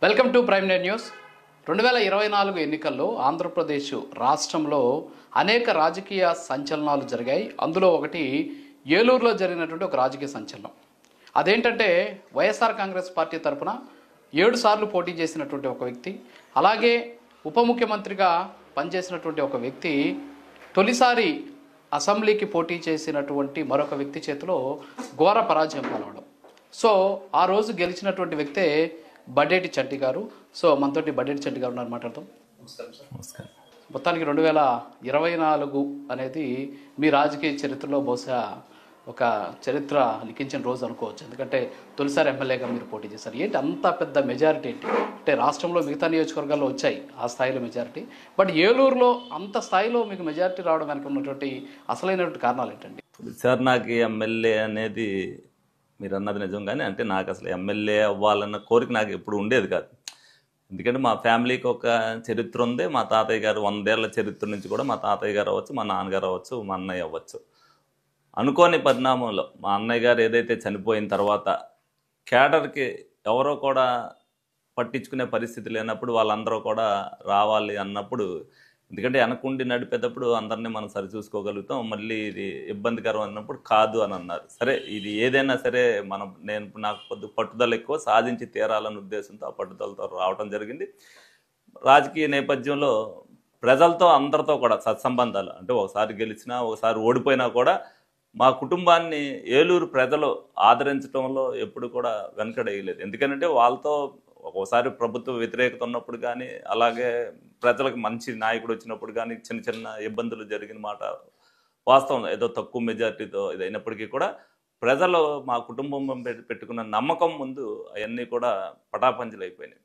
Welcome to prime nine news. 2024 ఎన్నికల్లో ఆంధ్రప్రదేశ్ రాష్ట్రంలో అనేక రాజకీయ సంచలనాలు జరిగాయి. అందులో ఒకటి ఏలూరులో జరిగినటువంటి ఒక రాజకీయ సంచలనం. అదేంటంటే వైఎస్ఆర్ కాంగ్రెస్ పార్టీ తరఫున 7 సార్లు పోటీ చేసినటువంటి ఒక వ్యక్తి, అలాగే ఉప ముఖ్యమంత్రిగా పనిచేసినటువంటి ఒక వ్యక్తి, తొలిసారి అసెంబ్లీకి పోటీ చేసినటువంటి మరొక వ్యక్తి చేతిలో ఘోర పరాజయం పాలవడం. సో ఆ రోజు గెలిచినటువంటి వ్యక్తే బడ్డేటి చంటి గారు. సో మనతోటి బడ్డేటి చంటి గారు ఉన్నారు, మాట్లాడతాం. నమస్కారం. మొత్తానికి 2024 అనేది మీ రాజకీయ చరిత్రలో బహుశా ఒక చరిత్ర లిఖించిన రోజు అనుకోవచ్చు. ఎందుకంటే తొలిసారి ఎమ్మెల్యేగా మీరు పోటీ చేశారు. ఏంటి అంత పెద్ద మెజారిటీ ఏంటి? అంటే రాష్ట్రంలో మిగతా నియోజకవర్గాల్లో వచ్చాయి ఆ స్థాయిలో మెజారిటీ, బట్ ఏలూరులో అంత స్థాయిలో మీకు మెజారిటీ రావడం వెనక ఉన్నటువంటి అసలైనటువంటి కారణాలు ఏంటండి? సార్, నాకు ఎమ్మెల్యే అనేది మీరు అన్నది నిజం, కానీ అంటే నాకు అసలు ఎమ్మెల్యే అవ్వాలన్న కోరిక నాకు ఎప్పుడు ఉండేది కాదు. ఎందుకంటే మా ఫ్యామిలీకి ఒక చరిత్ర ఉంది. మా తాతయ్య గారు 100 ఏళ్ల చరిత్ర నుంచి కూడా మా తాతయ్య గారు అవ్వచ్చు, మా నాన్నగారు అవ్వచ్చు, మా అన్నయ్య అవ్వచ్చు. అనుకోని పరిణామంలో మా అన్నయ్య గారు ఏదైతే చనిపోయిన తర్వాత క్యాడర్కి ఎవరో కూడా పట్టించుకునే పరిస్థితి లేనప్పుడు వాళ్ళందరూ కూడా రావాలి అన్నప్పుడు, ఎందుకంటే వెనకుండి నడిపేటప్పుడు అందరినీ మనం సరిచూసుకోగలుగుతాం. మళ్ళీ ఇది ఇబ్బందికరం అన్నప్పుడు కాదు అని అన్నారు. సరే, ఇది ఏదైనా సరే నాకు పట్టుదల ఎక్కువ, సాధించి తీరాలన్న ఉద్దేశంతో ఆ పట్టుదలతో రావడం జరిగింది. రాజకీయ నేపథ్యంలో ప్రజలతో అందరితో కూడా సత్సంబంధాలు, అంటే ఒకసారి గెలిచినా ఒకసారి ఓడిపోయినా కూడా మా కుటుంబాన్ని ఏలూరు ప్రజలు ఆదరించడంలో ఎప్పుడు కూడా వెనకడేయలేదు. ఎందుకంటే వాళ్ళతో ఒక్కోసారి ప్రభుత్వ వ్యతిరేకత ఉన్నప్పుడు కానీ, అలాగే ప్రజలకు మంచి నాయకుడు వచ్చినప్పుడు కానీ చిన్న చిన్న ఇబ్బందులు జరిగిన మాట వాస్తవం. ఏదో తక్కువ మెజార్టీతో ఇదైనప్పటికీ కూడా ప్రజలు మా కుటుంబం పెట్టుకున్న నమ్మకం ముందు అవన్నీ కూడా పటాపంచలు అయిపోయినాయి.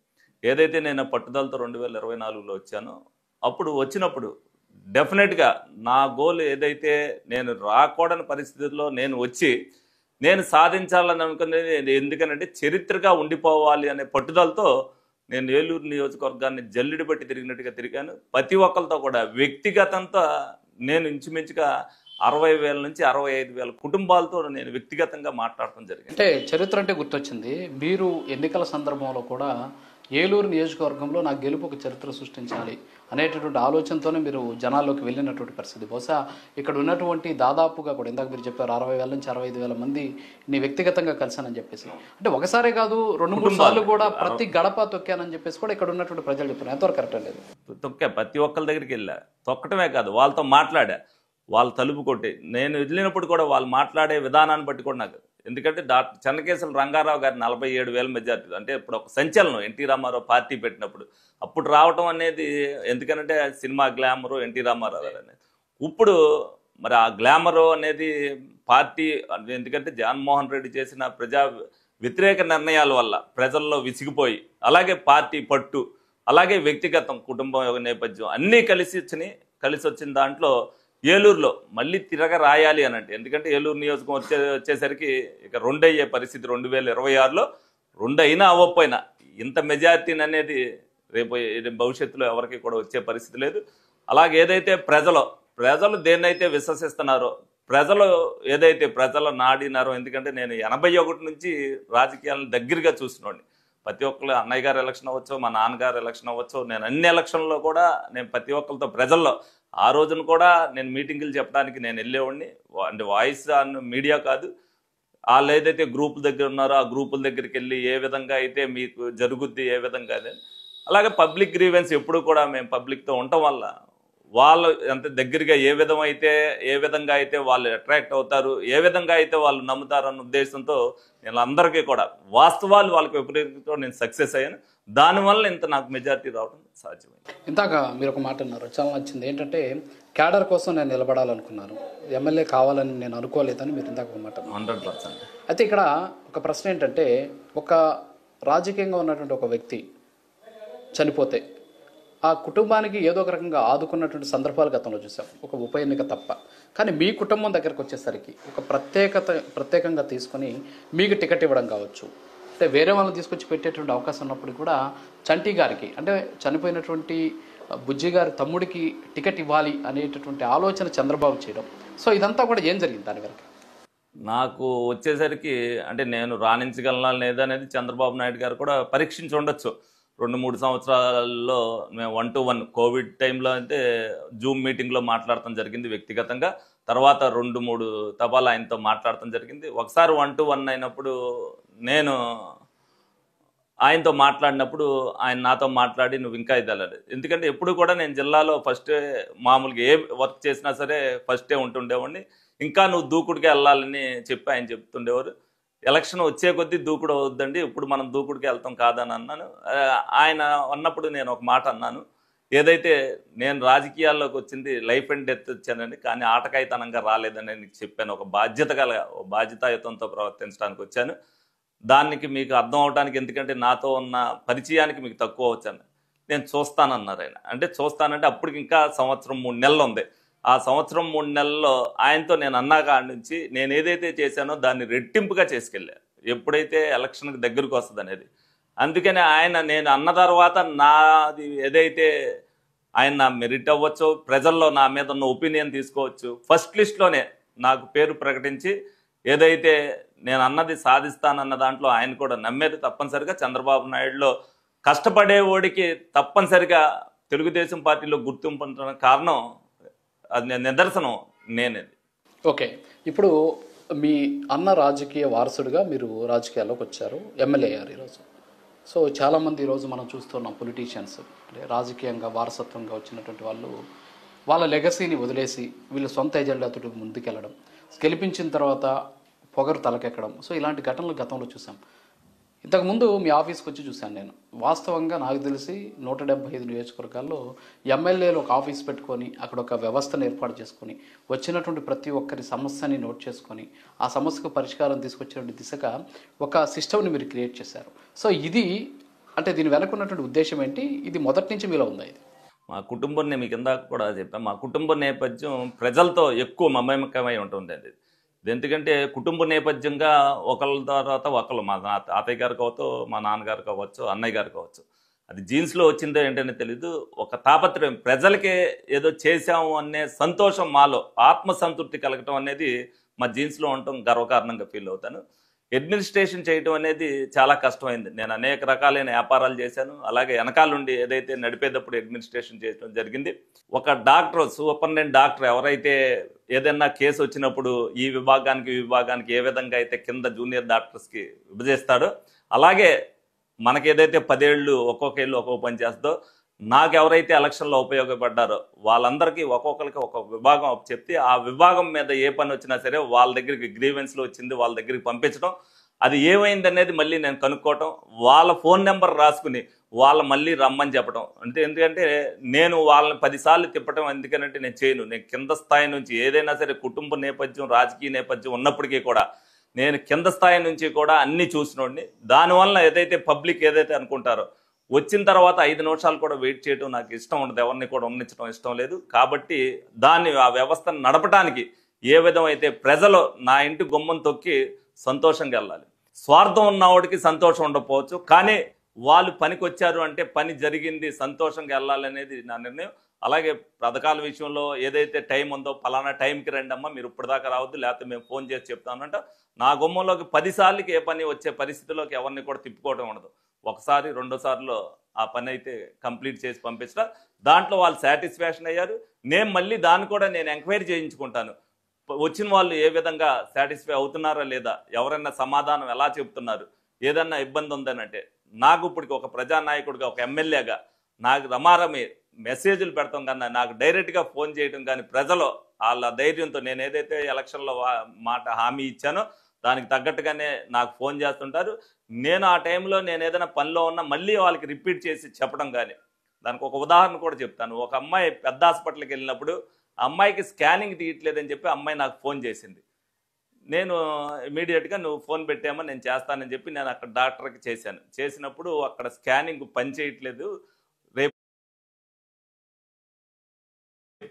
ఏదైతే నేను పట్టుదలతో 2024లో వచ్చానో, అప్పుడు వచ్చినప్పుడు డెఫినెట్గా నా గోల్ ఏదైతే నేను రాకూడని పరిస్థితుల్లో నేను వచ్చి నేను సాధించాలని అనుకునేది, ఎందుకనంటే చరిత్రగా ఉండిపోవాలి అనే పట్టుదలతో నేను ఏలూరు నియోజకవర్గాన్ని జల్లిడి బట్టి తిరిగినట్టుగా తిరిగాను. ప్రతి ఒక్కరితో కూడా వ్యక్తిగతంతో నేను ఇంచుమించుగా 60,000 నుంచి 65,000 కుటుంబాలతో నేను వ్యక్తిగతంగా మాట్లాడటం జరిగింది. అంటే చరిత్ర అంటే గుర్తొచ్చింది. మీరు ఎన్నికల సందర్భంలో కూడా ఏలూరు నియోజకవర్గంలో నా గెలుపు ఒక చరిత్ర సృష్టించాలి అనేటటువంటి ఆలోచనతోనే మీరు జనాల్లోకి వెళ్ళినటువంటి పరిస్థితి. బహుశా ఇక్కడ ఉన్నటువంటి దాదాపుగా కూడా ఇందాక మీరు చెప్పారు 60,000 నుంచి 65,000 మంది నీ వ్యక్తిగతంగా కలిసానని చెప్పేసి, అంటే ఒకసారే కాదు 2-3 సార్లు కూడా ప్రతి గడప తొక్కానని చెప్పేసి కూడా ఇక్కడ ఉన్నటువంటి ప్రజలు చెప్పారు. ఎంతవరకు కరెక్ట్ లేదు? తొక్కా, ప్రతి ఒక్కరి దగ్గరికి వెళ్ళా. తొక్కటమే కాదు, వాళ్ళతో మాట్లాడా, వాళ్ళు తలుపు కొట్టి నేను వెళ్ళినప్పుడు కూడా వాళ్ళు మాట్లాడే విధానాన్ని బట్టి కూడా నాకు, ఎందుకంటే చెన్నకేశవ రంగారావు గారి 47,000 మెజార్టీ, అంటే ఇప్పుడు ఒక సంచలనం. ఎన్టీ రామారావు పార్టీ పెట్టినప్పుడు అప్పుడు రావటం అనేది, ఎందుకంటే సినిమా గ్లామరు ఎన్టీ రామారావు గారు అనేది. ఇప్పుడు మరి ఆ గ్లామరు అనేది పార్టీ, ఎందుకంటే జగన్మోహన్ రెడ్డి చేసిన ప్రజా వ్యతిరేక నిర్ణయాల వల్ల ప్రజల్లో విసిగిపోయి, అలాగే పార్టీ పట్టు, అలాగే వ్యక్తిగతం కుటుంబం నేపథ్యం అన్నీ కలిసి వచ్చిన దాంట్లో ఏలూరులో మళ్ళీ తిరగ రాయాలి అని అంటే, ఎందుకంటే ఏలూరు నియోజకవర్గం వచ్చేసరికి ఇక 2 అయ్యే పరిస్థితి 2026లో. 2 అయినా అవ్వకపోయినా ఇంత మెజార్టీని అనేది రేపు భవిష్యత్తులో ఎవరికి కూడా వచ్చే పరిస్థితి లేదు. అలాగే ఏదైతే ప్రజలు దేన్నైతే విశ్వసిస్తున్నారో, ప్రజలు ఏదైతే ప్రజలు నాడినారో, ఎందుకంటే నేను 81 నుంచి రాజకీయాలను దగ్గరగా చూసినోడిని. ప్రతి ఒక్కరు అన్నయ్య గారు ఎలక్షన్ అవ్వచ్చు, మా నాన్నగారు ఎలక్షన్ అవ్వచ్చు, నేను అన్ని ఎలక్షన్లో కూడా నేను ప్రతి ఒక్కరితో ప్రజల్లో, ఆ రోజున కూడా నేను మీటింగులు చెప్పడానికి నేను వెళ్ళేవాడిని. అంటే వాయిస్ ఆన్ మీడియా కాదు, వాళ్ళు ఏదైతే గ్రూపుల దగ్గర ఉన్నారో ఆ గ్రూపుల దగ్గరికి వెళ్ళి ఏ విధంగా అయితే మీకు జరుగుద్ది, ఏ విధంగా అదే. అలాగే పబ్లిక్ గ్రీవెన్స్ ఎప్పుడు కూడా మేము పబ్లిక్తో ఉండటం వల్ల వాళ్ళు ఎంత దగ్గరగా ఏ విధంగా అయితే వాళ్ళు అట్రాక్ట్ అవుతారు, ఏ విధంగా అయితే వాళ్ళు నమ్ముతారు అన్న ఉద్దేశంతో నేను అందరికీ కూడా వాస్తవాలు వాళ్ళకి విపరీతంతో నేను సక్సెస్ అయ్యాను. దానివల్ల ఇంత నాకు మెజారిటీ రావడం సాధ్యమైంది. ఇందాక మీరు ఒక మాట అన్నారు, చాలా నచ్చింది. ఏంటంటే క్యాడర్ కోసం నేను నిలబడాలనుకున్నాను, ఎమ్మెల్యే కావాలని నేను అనుకోలేదని మీరు ఇందాక ఒక మాట అన్నారు. 100%. అయితే ఇక్కడ ఒక ప్రశ్న ఏంటంటే, ఒక రాజకీయంగా ఉన్నటువంటి ఒక వ్యక్తి చనిపోతే ఆ కుటుంబానికి ఏదో ఒక రకంగా ఆదుకున్నటువంటి సందర్భాలు గతంలో చూసాం, ఒక ఉప ఎన్నిక తప్ప. కానీ మీ కుటుంబం దగ్గరకు వచ్చేసరికి ఒక ప్రత్యేకంగా తీసుకొని మీకు టికెట్ ఇవ్వడం కావచ్చు, అంటే వేరే వాళ్ళని తీసుకొచ్చి పెట్టేటువంటి అవకాశం ఉన్నప్పుడు కూడా చంటి గారికి, అంటే చనిపోయినటువంటి బుజ్జి గారి తమ్ముడికి టికెట్ ఇవ్వాలి అనేటటువంటి ఆలోచన చంద్రబాబు చేయడం. సో ఇదంతా కూడా ఏం జరిగింది దాని వరకు? నాకు వచ్చేసరికి అంటే నేను రాణించగలనా లేదా అనేది చంద్రబాబు నాయుడు గారు కూడా పరీక్షించి ఉండొచ్చు. 2-3 సంవత్సరాల్లో మేము 1-to-1 కోవిడ్ టైంలో అయితే జూమ్ మీటింగ్లో మాట్లాడటం జరిగింది వ్యక్తిగతంగా. తర్వాత 2-3 తపాలు ఆయనతో మాట్లాడటం జరిగింది. ఒకసారి 1-to-1 అయినప్పుడు నేను ఆయనతో మాట్లాడినప్పుడు ఆయన నాతో మాట్లాడి నువ్వు ఇంకా ఇది వెళ్ళాలి, ఎందుకంటే ఎప్పుడు కూడా నేను జిల్లాలో ఫస్టే మామూలుగా ఏ వర్క్ చేసినా సరే ఫస్టే ఉంటుండేవాడిని, ఇంకా నువ్వు దూకుడికే వెళ్ళాలని చెప్పి ఆయన చెప్తుండేవారు. ఎలక్షన్ వచ్చే కొద్దీ దూకుడు అవుద్దండి, ఇప్పుడు మనం దూకుడికి వెళ్తాం కాదని అన్నాను. ఆయన అన్నప్పుడు నేను ఒక మాట అన్నాను, ఏదైతే నేను రాజకీయాల్లోకి వచ్చింది లైఫ్ అండ్ డెత్ వచ్చానండి, కానీ ఆటకాయితనంగా రాలేదని నీకు చెప్పాను. ఒక బాధ్యతాయుతంతో ప్రవర్తించడానికి వచ్చాను. దానికి మీకు అర్థం అవడానికి, ఎందుకంటే నాతో ఉన్న పరిచయానికి మీకు తక్కువ వచ్చాను, నేను చూస్తానన్నారు ఆయన. అంటే చూస్తానంటే అప్పటికి ఇంకా 1-3 నెలలు ఉంది. ఆ 1-3 నెలల్లో ఆయనతో నేను అన్నా కాడి నుంచి నేను ఏదైతే చేశానో దాన్ని రెట్టింపుగా చేసుకెళ్ళా, ఎప్పుడైతే ఎలక్షన్కి దగ్గరకు వస్తుంది అనేది. అందుకని ఆయన నేను అన్న తర్వాత నాది ఏదైతే ఆయన నా మెరిట్ అవ్వచ్చు, ప్రజల్లో నా మీద ఉన్న ఒపీనియన్ తీసుకోవచ్చు, ఫస్ట్ లిస్ట్లోనే నాకు పేరు ప్రకటించి ఏదైతే నేను అన్నది సాధిస్తానన్న దాంట్లో ఆయన కూడా నమ్మేది. తప్పనిసరిగా చంద్రబాబు నాయుడులో కష్టపడేవాడికి తప్పనిసరిగా తెలుగుదేశం పార్టీలో గుర్తింపు ఉండడానికి కారణం, అది నిదర్శనం నేనేది. ఓకే, ఇప్పుడు మీ అన్న రాజకీయ వారసుడిగా మీరు రాజకీయాల్లోకి వచ్చారు, ఎమ్మెల్యే అయ్యారు ఈరోజు. సో చాలామంది ఈరోజు మనం చూస్తున్నాం పొలిటీషియన్స్, అంటే రాజకీయంగా వారసత్వంగా వచ్చినటువంటి వాళ్ళు వాళ్ళ లెగసీని వదిలేసి వీళ్ళు సొంత ఎజెండాతో ముందుకెళ్ళడం, గెలిపించిన తర్వాత పొగరు తలకెక్కడం. సో ఇలాంటి ఘటనలు గతంలో చూసాం. ఇంతకుముందు మీ ఆఫీస్కి వచ్చి చూశాను నేను. వాస్తవంగా నాకు తెలిసి 175 నియోజకవర్గాల్లో ఎమ్మెల్యేలు ఒక ఆఫీస్ పెట్టుకొని అక్కడ ఒక వ్యవస్థను ఏర్పాటు చేసుకొని వచ్చినటువంటి ప్రతి ఒక్కరి సమస్యని నోట్ చేసుకొని ఆ సమస్యకు పరిష్కారం తీసుకొచ్చేటువంటి దిశగా ఒక సిస్టమ్ని మీరు క్రియేట్ చేశారు. సో ఇది అంటే దీని వెనకున్నటువంటి ఉద్దేశం ఏంటి? ఇది మొదటి నుంచి మీలో ఉందా? ఇది మా కుటుంబం, నేను మీకు ఇందాక కూడా చెప్పాను, మా కుటుంబ నేపథ్యం ప్రజలతో ఎక్కువ మమేకమై ఉంటుంది అది. ఎందుకంటే కుటుంబ నేపథ్యంగా ఒకళ్ళ తర్వాత ఒకళ్ళు, మా తాతయ్య గారు కావచ్చు, మా నాన్నగారు కావచ్చు, అన్నయ్య గారు కావచ్చు, అది జీన్స్లో వచ్చిందో ఏంటనే తెలీదు, ఒక తాపత్రయం ప్రజలకే ఏదో చేశాము అనే సంతోషం, మాలో ఆత్మసంతృప్తి కలగటం అనేది మా జీన్స్లో ఉండటం గర్వకారణంగా ఫీల్ అవుతాను. అడ్మినిస్ట్రేషన్ చేయటం అనేది చాలా కష్టమైంది. నేను అనేక రకాలైన వ్యాపారాలు చేశాను, అలాగే వెనకాలండి ఏదైతే నడిపేటప్పుడు అడ్మినిస్ట్రేషన్ చేయడం జరిగింది. ఒక డాక్టర్, సూపరింటెండెంట్ డాక్టర్ ఎవరైతే ఏదైనా కేసు వచ్చినప్పుడు ఈ విభాగానికి ఏ విధంగా అయితే కింద జూనియర్ డాక్టర్స్కి విభజిస్తాడో, అలాగే మనకి ఏదైతే 10 ఏళ్ళు ఒక్కొక్క ఏళ్ళు ఒక్కొక్క పని చేస్తుందో, నాకు ఎవరైతే ఎలక్షన్లో ఉపయోగపడ్డారో వాళ్ళందరికీ ఒక్కొక్కరికి ఒక విభాగం చెప్తే ఆ విభాగం మీద ఏ పని వచ్చినా సరే వాళ్ళ దగ్గరికి గ్రీవెన్స్లో వచ్చింది వాళ్ళ దగ్గరికి పంపించడం, అది ఏమైంది అనేది మళ్ళీ నేను కనుక్కోవటం, వాళ్ళ ఫోన్ నెంబర్ రాసుకుని వాళ్ళ మళ్ళీ రమ్మని చెప్పడం. అంటే ఎందుకంటే నేను వాళ్ళని 10 సార్లు తిప్పటం ఎందుకంటే నేను చేయను. నేను కింద స్థాయి నుంచి ఏదైనా సరే కుటుంబ నేపథ్యం, రాజకీయ నేపథ్యం ఉన్నప్పటికీ కూడా నేను కింద స్థాయి నుంచి కూడా అన్నీ చూసినోడిని. దానివల్ల ఏదైతే పబ్లిక్ ఏదైతే అనుకుంటారో, వచ్చిన తర్వాత 5 నిమిషాలు కూడా వెయిట్ చేయడం నాకు ఇష్టం ఉండదు, ఎవరిని కూడా ఉండడం ఇష్టం లేదు. కాబట్టి ఆ వ్యవస్థను నడపడానికి ఏ విధమైతే ప్రజలు నా ఇంటి గుమ్మం తొక్కి సంతోషంగా వెళ్ళాలి. స్వార్థం ఉన్నవాడికి సంతోషం ఉండకపోవచ్చు, కానీ వాళ్ళు పనికి వచ్చారు అంటే పని జరిగింది, సంతోషంగా వెళ్ళాలనేది నా నిర్ణయం. అలాగే పథకాల విషయంలో ఏదైతే టైం ఉందో, పలానా టైంకి రండి అమ్మా, మీరు ఇప్పటిదాకా రావద్దు, లేకపోతే మేము ఫోన్ చేసి చెప్తానంట. నా గుమ్మంలోకి 10 సార్లకి ఏ పని వచ్చే పరిస్థితిలోకి ఎవరిని కూడా తిప్పుకోవడం ఉండదు. ఒకసారి 2 సార్లు ఆ పని అయితే కంప్లీట్ చేసి పంపించడం, దాంట్లో వాళ్ళు సాటిస్ఫాక్షన్ అయ్యారు. నేను మళ్ళీ దాన్ని కూడా నేను ఎంక్వైరీ చేయించుకుంటాను, వచ్చిన వాళ్ళు ఏ విధంగా సాటిస్ఫై అవుతున్నారా లేదా, ఎవరైనా సమాధానం ఎలా చెప్తున్నారు, ఏదన్నా ఇబ్బంది ఉందనంటే నాకు ఇప్పటికి ఒక ప్రజానాయకుడిగా, ఒక ఎమ్మెల్యేగా నాకు రమారమి మెసేజ్లు పెడతాం కన్నా నాకు డైరెక్ట్గా ఫోన్ చేయడం కానీ, ప్రజలు వాళ్ళ ధైర్యంతో నేను ఏదైతే ఎలక్షన్లో మాట హామీ ఇచ్చానో దానికి తగ్గట్టుగానే నాకు ఫోన్ చేస్తుంటారు. నేను ఆ టైంలో నేను ఏదైనా పనిలో ఉన్నా మళ్ళీ వాళ్ళకి రిపీట్ చేసి చెప్పడం కానీ. దానికి ఒక ఉదాహరణ కూడా చెప్తాను. ఒక అమ్మాయి పెద్ద హాస్పిటల్కి వెళ్ళినప్పుడు అమ్మాయికి స్కానింగ్ తీయట్లేదని చెప్పి అమ్మాయి నాకు ఫోన్ చేసింది. నేను ఇమీడియట్గా నువ్వు ఫోన్ పెట్టామో నేను చేస్తానని చెప్పి నేను అక్కడ డాక్టర్కి చేసినప్పుడు అక్కడ స్కానింగ్ పని చేయట్లేదు, రేపు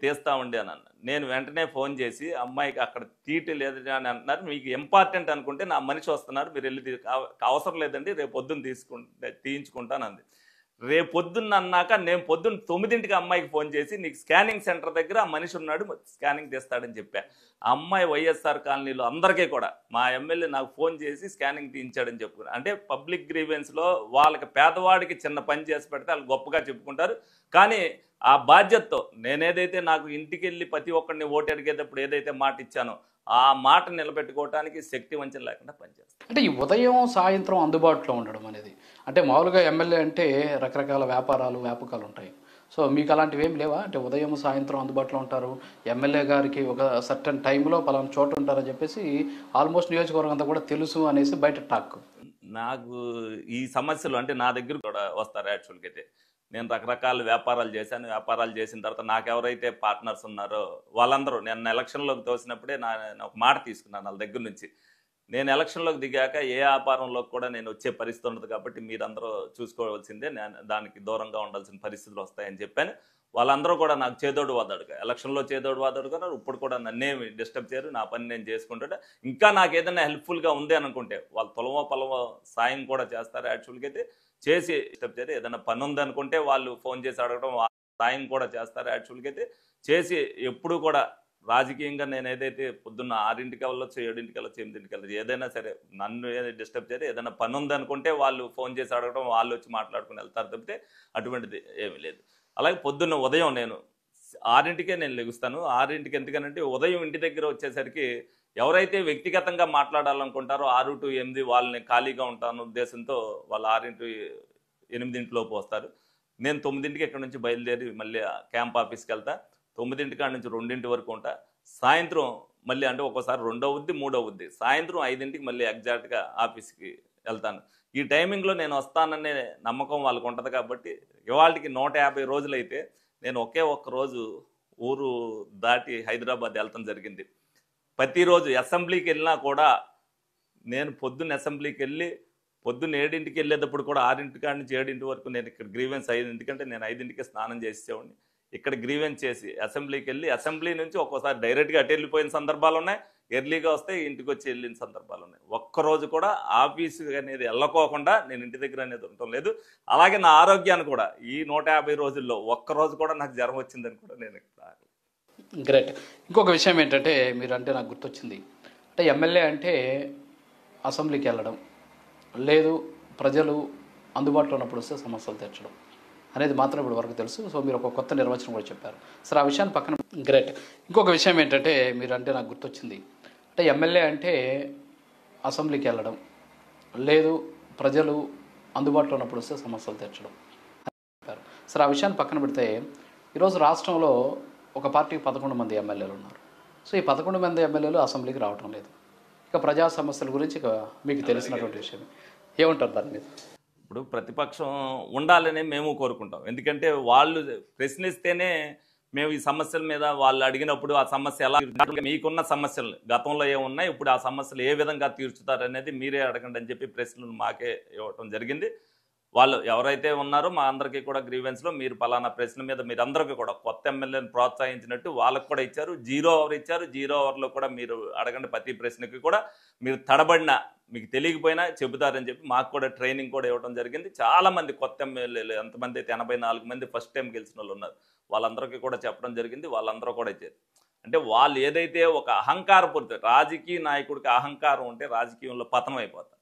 తీస్తా ఉండే అని అన్న. నేను వెంటనే ఫోన్ చేసి అమ్మాయికి అక్కడ తీయటం లేదు అని అంటున్నారు, మీకు ఇంపార్టెంట్ అనుకుంటే నా మనిషి వస్తున్నారు, మీరు వెళ్ళి అవసరం లేదండి రేపు పొద్దున్న తీయించుకుంటాను అంది. రేపొద్దున్న అన్నాక నేను పొద్దున్న 9ంటికి అమ్మాయికి ఫోన్ చేసి నీకు స్కానింగ్ సెంటర్ దగ్గర ఆ మనిషి ఉన్నాడు స్కానింగ్ తీస్తాడని చెప్పా. ఆ అమ్మాయి వైఎస్ఆర్ కాలనీలో అందరికీ కూడా మా ఎమ్మెల్యే నాకు ఫోన్ చేసి స్కానింగ్ తీయించాడని చెప్పుకున్నారు. అంటే పబ్లిక్ గ్రీవెన్స్లో వాళ్ళకి పేదవాడికి చిన్న పని చేసి పెడితే వాళ్ళు గొప్పగా చెప్పుకుంటారు. కానీ ఆ బాధ్యతతో నేనేదైతే నాకు ఇంటికి వెళ్ళి ప్రతి ఒక్కరిని ఓటు అడిగేటప్పుడు ఏదైతే మాట ఇచ్చానో ఆ మాట నిలబెట్టుకోవడానికి శక్తి వంచన లేకుండా పనిచేస్తాను. అంటే ఈ ఉదయం సాయంత్రం అందుబాటులో ఉండడం అనేది, అంటే మామూలుగా ఎమ్మెల్యే అంటే రకరకాల వ్యాపకాలు ఉంటాయి. సో మీకు అలాంటివి ఏం లేవా? అంటే ఉదయం సాయంత్రం అందుబాటులో ఉంటారు, ఎమ్మెల్యే గారికి ఒక సర్టన్ టైంలో పలానా చోట ఉంటారని చెప్పేసి ఆల్మోస్ట్ నియోజకవర్గం అంతా కూడా తెలుసు అనేసి బయట టాక్. నాకు ఈ సమస్యలు అంటే నా దగ్గర కూడా వస్తారు. యాక్చువల్గా అయితే నేను రకరకాల వ్యాపారాలు చేశాను. వ్యాపారాలు చేసిన తర్వాత నాకు ఎవరైతే పార్ట్నర్స్ ఉన్నారో వాళ్ళందరూ నేను ఎలక్షన్లోకి తోసినప్పుడే నేను ఒక మాట తీసుకున్నాను వాళ్ళ దగ్గర నుంచి. నేను ఎలక్షన్లోకి దిగాక ఏ వ్యాపారంలోకి కూడా నేను వచ్చే పరిస్థితి ఉండదు కాబట్టి మీరందరూ చూసుకోవాల్సిందే, నేను దానికి దూరంగా ఉండాల్సిన పరిస్థితులు వస్తాయని చెప్పాను. వాళ్ళందరూ కూడా నాకు చేదోడు వాదడుగా, ఎలక్షన్లో చేదోడు వాదడుకున్నారు. ఇప్పుడు కూడా నన్నేమి డిస్టర్బ్ చేయరు, నా పని నేను చేసుకుంటుంటే ఇంకా నాకు ఏదైనా హెల్ప్ఫుల్గా ఉంది అనుకుంటే వాళ్ళు పొలమో సాయం కూడా చేస్తారు. యాక్చువల్గా అయితే చేసి డిస్టర్బ్ చేయరు. ఏదైనా పని ఉందనుకుంటే వాళ్ళు ఫోన్ చేసి అడగడం సాయం కూడా చేస్తారు. యాక్చువల్గా అయితే చేసి ఎప్పుడు కూడా రాజకీయంగా నేను ఏదైతే పొద్దున్న 6ంటికి వెళ్ళొచ్చు, 7ంటికి వెళ్ళొచ్చు, 8ంటికి వెళ్ళొచ్చు, ఏదైనా సరే నన్ను డిస్టర్బ్ చేయరు. ఏదైనా పని ఉందనుకుంటే వాళ్ళు ఫోన్ చేసి అడగడం, వాళ్ళు వచ్చి మాట్లాడుకుని వెళ్తారు తప్పితే అటువంటిది ఏమీ లేదు. అలాగే పొద్దున్న ఉదయం నేను 6ంటికే నేను లెగుస్తాను. 6ంటికి ఎందుకనంటే ఉదయం ఇంటి దగ్గర వచ్చేసరికి ఎవరైతే వ్యక్తిగతంగా మాట్లాడాలనుకుంటారో 6 to 8 వాళ్ళని ఖాళీగా ఉంటాను ఉద్దేశంతో వాళ్ళు 6 to 8 లోపు వస్తారు. నేను 9ంటికి ఇక్కడ నుంచి బయలుదేరి మళ్ళీ క్యాంప్ ఆఫీస్కి వెళ్తా. 9ంటి కాడ నుంచి 2ంటి వరకు ఉంటా. సాయంత్రం మళ్ళీ అంటే ఒక్కోసారి 2 అవుద్ది, 3 అవుద్ది. సాయంత్రం 5ంటికి మళ్ళీ ఎగ్జాక్ట్గా ఆఫీస్కి వెళ్తాను. ఈ టైమింగ్లో నేను వస్తాననే నమ్మకం వాళ్ళకు ఉంటుంది కాబట్టి ఇవాళకి 150 రోజులైతే నేను ఒకే ఒక్క రోజు ఊరు దాటి హైదరాబాద్ వెళ్తాం జరిగింది. ప్రతిరోజు అసెంబ్లీకి వెళ్ళినా కూడా నేను పొద్దున్న అసెంబ్లీకి వెళ్ళి పొద్దున్న 7ంటికి వెళ్ళేటప్పుడు కూడా 6ంటి కాడ నుంచి 7ంటి వరకు నేను ఇక్కడ గ్రీవెన్స్ 5 ఎందుకంటే నేను 5ంటికి స్నానం చేసేవాడిని. ఇక్కడ గ్రీవెన్స్ చేసి అసెంబ్లీకి వెళ్ళి అసెంబ్లీ నుంచి ఒక్కోసారి డైరెక్ట్గా అటు వెళ్ళిపోయిన సందర్భాలు ఉన్నాయి, ఎర్లీగా వస్తే ఇంటికి వచ్చి వెళ్ళిన సందర్భాలు ఉన్నాయి. ఒక్కరోజు కూడా ఆఫీసు అనేది వెళ్ళకోకుండా నేను ఇంటి దగ్గర అనేది ఉండటం లేదు. అలాగే నా ఆరోగ్యాన్ని కూడా ఈ 150 రోజుల్లో ఒక్కరోజు కూడా నాకు జ్వరం వచ్చిందని కూడా నేను ఇక్కడ. గ్రేట్. ఇంకొక విషయం ఏంటంటే మీరు అంటే నాకు గుర్తొచ్చింది, అంటే ఎమ్మెల్యే అంటే అసెంబ్లీకి వెళ్ళడం లేదు, ప్రజలు అందుబాటులో ఉన్నప్పుడు వస్తే సమస్యలు తీర్చడం అనేది మాత్రం ఇప్పుడు వరకు తెలుసు. సో మీరు ఒక కొత్త నిర్వచనం కూడా చెప్పారు. సరే ఆ విషయాన్ని పక్కన. గ్రేట్. ఇంకొక విషయం ఏంటంటే మీరు అంటే నాకు గుర్తొచ్చింది, అంటే ఎమ్మెల్యే అంటే అసెంబ్లీకి వెళ్ళడం లేదు, ప్రజలు అందుబాటులో ఉన్నప్పుడు వస్తే సమస్యలు తీర్చడం చెప్పారు. సరే ఆ విషయాన్ని పక్కన పెడితే ఈరోజు రాష్ట్రంలో ఒక పార్టీకి 11 మంది ఎమ్మెల్యేలు ఉన్నారు. సో ఈ 11 మంది ఎమ్మెల్యేలు అసెంబ్లీకి రావటం లేదు. ఇక ప్రజా సమస్యల గురించి ఇక మీకు తెలిసినటువంటి విషయం ఏమంటారు దాని మీద? ఇప్పుడు ప్రతిపక్షం ఉండాలని మేము కోరుకుంటాం. ఎందుకంటే వాళ్ళు ప్రశ్నిస్తేనే మేము ఈ సమస్యల మీద వాళ్ళు అడిగినప్పుడు ఆ సమస్య ఎలా మీకున్న సమస్యలు గతంలో ఏమున్నాయి, ఇప్పుడు ఆ సమస్యలు ఏ విధంగా తీర్చుతారు అనేది మీరే అడగండి అని చెప్పి ప్రశ్నలు మాకే ఇవ్వటం జరిగింది. వాళ్ళు ఎవరైతే ఉన్నారో మా అందరికీ కూడా గ్రీవెన్స్లో మీరు పలానా ప్రశ్న మీద మీరందరికీ కూడా కొత్త ఎమ్మెల్యేని ప్రోత్సహించినట్టు వాళ్ళకు కూడా ఇచ్చారు. 0 అవర్ ఇచ్చారు. 0 అవర్లో కూడా మీరు అడగండి, ప్రతి ప్రశ్నకి కూడా మీరు తడబడినా మీకు తెలియకపోయినా చెబుతారని చెప్పి మాకు కూడా ట్రైనింగ్ కూడా ఇవ్వడం జరిగింది. చాలామంది కొత్త ఎమ్మెల్యేలు ఎంతమంది అయితే 84 మంది ఫస్ట్ టైం గెలిచిన వాళ్ళు ఉన్నారు. వాళ్ళందరికీ కూడా చెప్పడం జరిగింది. వాళ్ళందరూ కూడా ఇచ్చారు. అంటే వాళ్ళు ఏదైతే ఒక అహంకారపూరిత రాజకీయ నాయకుడికి అహంకారం ఉంటే రాజకీయంలో పతనం అయిపోతారు.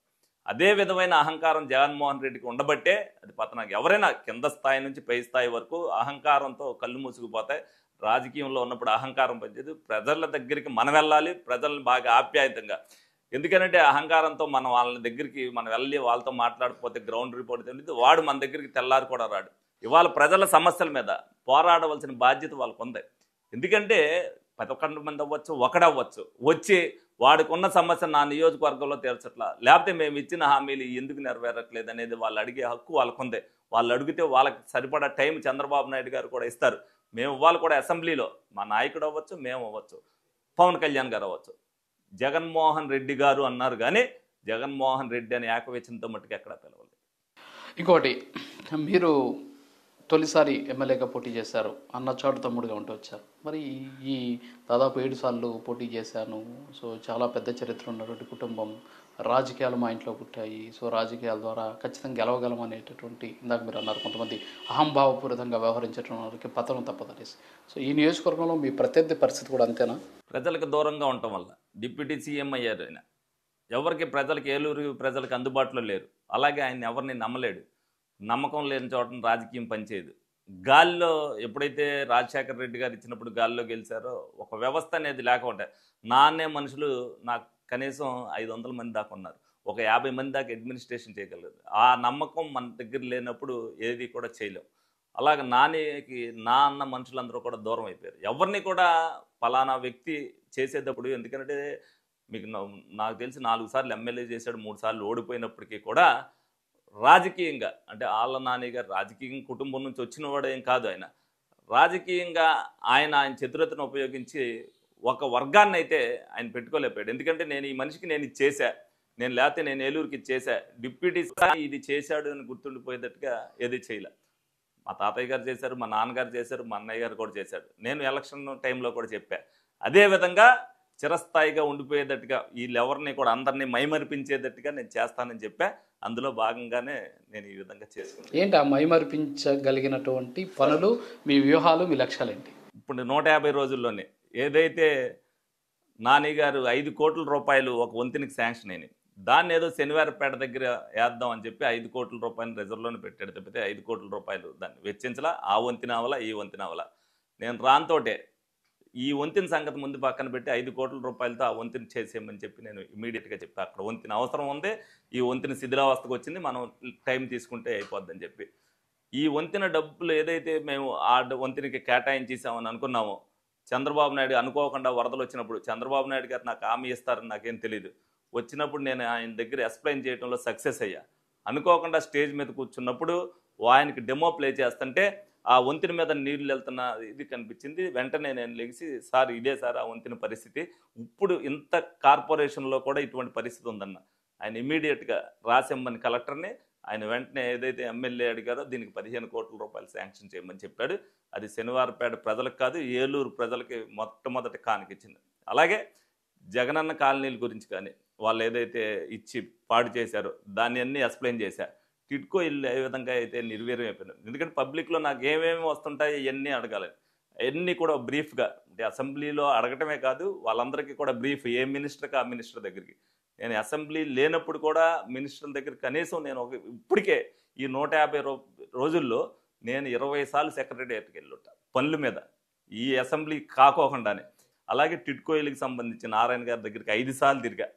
అదే విధమైన అహంకారం జగన్మోహన్ రెడ్డికి ఉండబట్టే అది పతనానికి. ఎవరైనా కింద స్థాయి నుంచి పై స్థాయి వరకు అహంకారంతో కళ్ళు మూసుకుపోతాయి. రాజకీయంలో ఉన్నప్పుడు అహంకారం పనిచేది. ప్రజల దగ్గరికి మనం వెళ్ళాలి, ప్రజల్ని బాగా ఆప్యాయతంగా. ఎందుకంటే అహంకారంతో మనం వాళ్ళ దగ్గరికి మనం వెళ్ళి వాళ్ళతో మాట్లాడకపోతే గ్రౌండ్ రిపోర్ట్ తెలియదు, వాడు మన దగ్గరికి తెల్లారి కూడా రాడు. ఇవాళ ప్రజల సమస్యల మీద పోరాడవలసిన బాధ్యత వాళ్ళకు ఉంది. ఎందుకంటే 11 మంది అవ్వచ్చు, ఒకడవ్వచ్చు, వచ్చి వాడికి ఉన్న సమస్య నా నియోజకవర్గంలో తీర్చట్లా, లేకపోతే మేము ఇచ్చిన హామీలు ఎందుకు నెరవేరట్లేదు అనేది వాళ్ళు అడిగే హక్కు వాళ్ళకుందే. వాళ్ళు అడిగితే వాళ్ళకి సరిపడా టైం చంద్రబాబు నాయుడు గారు కూడా ఇస్తారు. మేము ఇవాళ కూడా అసెంబ్లీలో మా నాయకుడు అవ్వచ్చు, మేము అవ్వచ్చు, పవన్ కళ్యాణ్ గారు అవ్వచ్చు, జగన్మోహన్ రెడ్డి గారు అన్నారు కానీ జగన్మోహన్ రెడ్డి అని ఏకవచనంతో మట్టుకు ఎక్కడ పిలవలేదు. ఇంకోటి, మీరు తొలిసారి ఎమ్మెల్యేగా పోటీ చేశారు, అన్న చాటు తమ్ముడుగా ఉంటూ వచ్చారు. మరి ఈ దాదాపు 7 సార్లు పోటీ చేశాను. సో చాలా పెద్ద చరిత్ర ఉన్నటువంటి కుటుంబం, రాజకీయాలు మా ఇంట్లో పుట్టాయి, సో రాజకీయాల ద్వారా ఖచ్చితంగా గెలవగలం అనేటటువంటి, ఇందాక మీరు అన్నారు కొంతమంది అహంభావపూరితంగా వ్యవహరించడం వారికి పతనం తప్పదనేసి. సో ఈ నియోజకవర్గంలో మీ ప్రత్యర్థి పరిస్థితి కూడా అంతేనా? ప్రజలకు దూరంగా ఉండటం వల్ల డిప్యూటీ సీఎం అయ్యారు ఆయన. ఎవరికి ప్రజలకు, ఏలూరు ప్రజలకు అందుబాటులో లేరు. అలాగే ఆయన ఎవరిని నమ్మలేడు. నమ్మకం లేని చోట రాజకీయం పనిచేయదు. గాల్లో ఎప్పుడైతే రాజశేఖర రెడ్డి గారు ఇచ్చినప్పుడు గాల్లో గెలిచారో ఒక వ్యవస్థ అనేది లేకుండా నాన్నే మనుషులు నాకు కనీసం 500 మంది దాకా ఉన్నారు. ఒక 50 మంది దాకా అడ్మినిస్ట్రేషన్ చేయగలరు. ఆ నమ్మకం మన దగ్గర లేనప్పుడు ఏది కూడా చేయలేం. అలాగే నానికి నా అన్న మనుషులందరూ కూడా దూరం అయిపోయారు. ఎవరిని కూడా ఫలానా వ్యక్తి చేసేటప్పుడు, ఎందుకంటే మీకు నాకు తెలిసి 4 సార్లు ఎమ్మెల్యే చేశాడు, 3 సార్లు ఓడిపోయినప్పటికీ కూడా రాజకీయంగా, అంటే ఆళ్ళ నాని గారు రాజకీయం కుటుంబం నుంచి వచ్చిన వాడేం కాదు ఆయన. రాజకీయంగా ఆయన చతురతను ఉపయోగించి ఒక వర్గాన్ని అయితే ఆయన పెట్టుకోలేకపోయాడు. ఎందుకంటే నేను ఈ మనిషికి నేను ఇది చేశా, లేకపోతే నేను ఏలూరుకి ఇది చేశా, డిప్యూటీ ఇది చేశాడు అని గుర్తుండిపోయేటట్టుగా ఏది చేయలే. మా తాతయ్య గారు చేశారు, మా నాన్నగారు చేశారు, మా అన్నయ్య గారు కూడా చేశాడు. నేను ఎలక్షన్ టైంలో కూడా చెప్పా. అదేవిధంగా చిరస్థాయిగా ఉండిపోయేటట్టుగా వీళ్ళెవరిని కూడా అందరినీ మైమరిపించేటట్టుగా నేను చేస్తానని చెప్పా. అందులో భాగంగానే నేను ఈ విధంగా చేసుకున్నాను. ఏంటి ఆ మైమరిపించగలిగినటువంటి పనులు, మీ వ్యూహాలు, మీ లక్ష్యాలు ఏంటి? ఇప్పుడు 150 రోజుల్లోనే ఏదైతే నాని గారు 5 కోట్ల రూపాయలు ఒక వంతెనకి శాంక్షన్ అయినాయి, దాన్ని ఏదో శనివారపేట దగ్గర వేద్దాం అని చెప్పి 5 కోట్ల రూపాయలు రిజర్వ్లోనే పెట్టాడు తప్పితే 5 కోట్ల రూపాయలు దాన్ని వెచ్చించలా. ఆ వంతెన అవలా, ఈ వంతెన అవలా. నేను రాంతోటే ఈ వంతెన సంగతి ముందు పక్కన పెట్టి 5 కోట్ల రూపాయలతో ఆ వంతెన చేసేయమని చెప్పి నేను ఇమీడియట్గా చెప్పి, అక్కడ వంతెన అవసరం ఉంది, ఈ వంతెన శిథిలావస్థకు వచ్చింది, మనం టైం తీసుకుంటే అయిపోద్దని చెప్పి ఈ వంతెన డబ్బులు ఏదైతే మేము ఆ వంతెనకి కేటాయించేసామని అనుకున్నామో, చంద్రబాబు నాయుడు అనుకోకుండా వరదలు వచ్చినప్పుడు చంద్రబాబు నాయుడు గారు నాకు హామీ ఇస్తారని నాకేం తెలియదు. వచ్చినప్పుడు నేను ఆయన దగ్గర ఎక్స్ప్లెయిన్ చేయడంలో సక్సెస్ అయ్యా. అనుకోకుండా స్టేజ్ మీద కూర్చున్నప్పుడు ఆయనకి డెమో ప్లే చేస్తుంటే ఆ వంతెన మీద నీళ్లు వెళ్తున్న ఇది కనిపించింది. వెంటనే నేను లెగిసి, సార్ ఇదే సార్ ఆ వంతెన పరిస్థితి, ఇప్పుడు ఇంత కార్పొరేషన్లో కూడా ఇటువంటి పరిస్థితి ఉందన్న. ఆయన ఇమీడియట్గా రాసిమ్మని కలెక్టర్ని, ఆయన వెంటనే ఏదైతే ఎమ్మెల్యే అడిగారో దీనికి 15 కోట్ల రూపాయలు శాంక్షన్ చేయమని చెప్పాడు. అది శనివారపేట ప్రజలకు కాదు, ఏలూరు ప్రజలకి మొట్టమొదటి కానికిచ్చింది. అలాగే జగనన్న కాలనీల గురించి కానీ వాళ్ళు ఏదైతే ఇచ్చి పాడు చేశారో దాన్ని అన్నీ ఎక్స్ప్లెయిన్ చేశారు. టిడ్కో ఇల్లు ఏ విధంగా అయితే నిర్వీర్యం అయిపోయినారు. ఎందుకంటే పబ్లిక్లో నాకు ఏమేమి వస్తుంటాయి ఇవన్నీ అడగాలి. అవన్నీ కూడా బ్రీఫ్గా, అంటే అసెంబ్లీలో అడగటమే కాదు, వాళ్ళందరికీ కూడా బ్రీఫ్, ఏ మినిస్టర్కి ఆ మినిస్టర్ దగ్గరికి. నేను అసెంబ్లీ లేనప్పుడు కూడా మినిస్టర్ల దగ్గర కనీసం నేను ఇప్పటికే ఈ 150 రోజుల్లో నేను 20 సార్లు సెక్రటేరియట్కి వెళ్ళుంటా పనుల మీద, ఈ అసెంబ్లీ కాకోకుండానే. అలాగే టిడ్కో ఇల్లుకి సంబంధించి నారాయణ గారి దగ్గరికి 5 సార్లు తిరిగా.